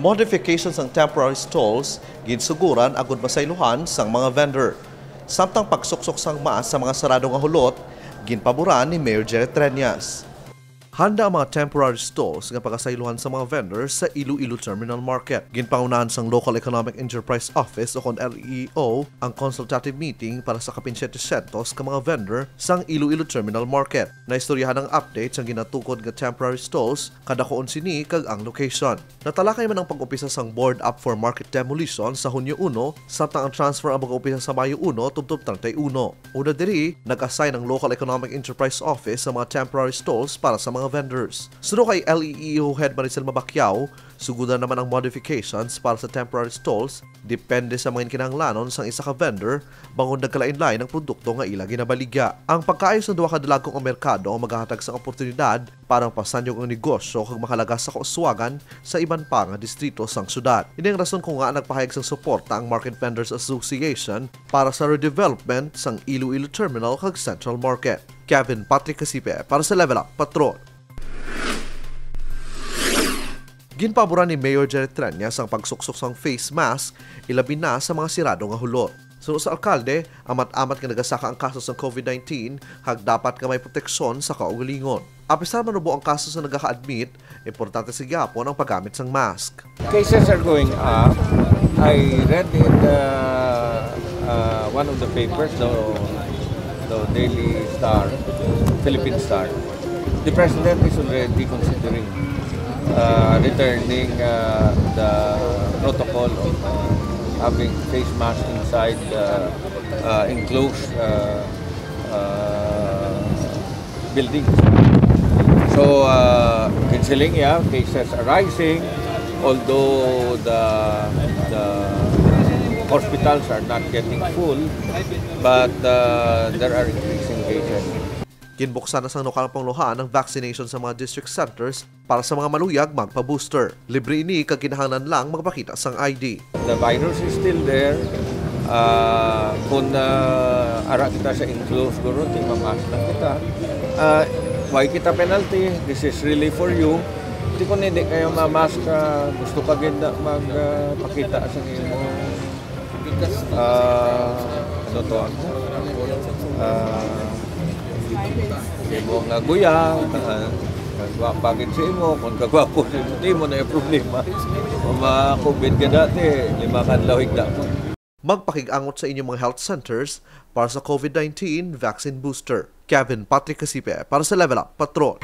Modifications ng temporary stalls ginsuguran agud masaylohan sang mga vendor. Samtang pagsuksok sang maas sa mga sarado nga hulot, ginpaboran ni Mayor Jerry Treñas. Handa ang mga temporary stalls nga pagkasaylohan sa mga vendors sa Iloilo Terminal Market. Ginpangunahan sang Local Economic Enterprise Office o LEO ang consultative meeting para sa kapin 700 ka mga vendor sang Iloilo Terminal Market. Naistoryahan ang update sang ginatukod nga temporary stalls kadakoon sini kag ang location. Natalakay man ang pag-upisa sang board up for market demolition sa Hunyo 1 samtang ang transfer ang pag-upisa sa Mayo 1 tubtob 31. Una diri, nag-assign ang Local Economic Enterprise Office sa mga temporary stalls para sa mga vendors. Sunod kay LEO Head Maricel Mabacquiao, sugudan naman ang modifications para sa temporary stalls depende sa mga kinahanglanon sang isa ka vendor bangon nagkalain-lain ng produkto nga ila ginabaligya. Ang pagkaayos ng duha ka dalagong ang merkado ang maghahatag sa oportunidad para pasanyog ang negosyo kag makalagas sa kauswagan sa iban pa nga distrito sang syudad. Ini ang rason kung nga nagpahayag sang suporta ang Market Vendors Association para sa redevelopment sang Iloilo Terminal kag Central Market. Kevin Patrick Casipe para sa Level Up Patrol. Ginpaboran ni Mayor Jerry Treñas ang pagsuksok sang face mask ilabi na sa mga sirado nga hulot. Sunod sa alkalde, amat-amat nga nagasaka ang kaso ng COVID-19 hag dapat nga may proteksyon sa kaugalingon. Apisar manubo ang kaso sa nagaka-admit, importante sa gyapon ang paggamit sang mask. Cases are going up. I read in one of the papers, the Daily Star, Philippine Star, the President is already considering returning the protocol of having face mask inside enclosed buildings. So, canceling, cases are rising, although the hospitals are not getting full, but there are increasing cases. Ginbuksan na sa lokal pangluhaan ang vaccination sa mga district centers para sa mga maluyag magpa-booster. Libre ini kag kinahanglan lang magpakita sang ID. The virus is still there. Kung ara kita sa enclosed guro, mamas lang kita. Why kita penalty? This is really for you. Kung hindi kayo mamask, gusto ka ganda magpakita sa inyo. Ano to? Hindi mo nga guya, bagay sa imo, kung kagwapo sa imo, hindi mo na yung problema. Kung ma-COVID ka dati, 5 kanlawig na mo. Magpakig-angot sa inyong mga health centers para sa COVID-19 vaccine booster. Kevin Patrick Casipe para sa Level Up Patrol.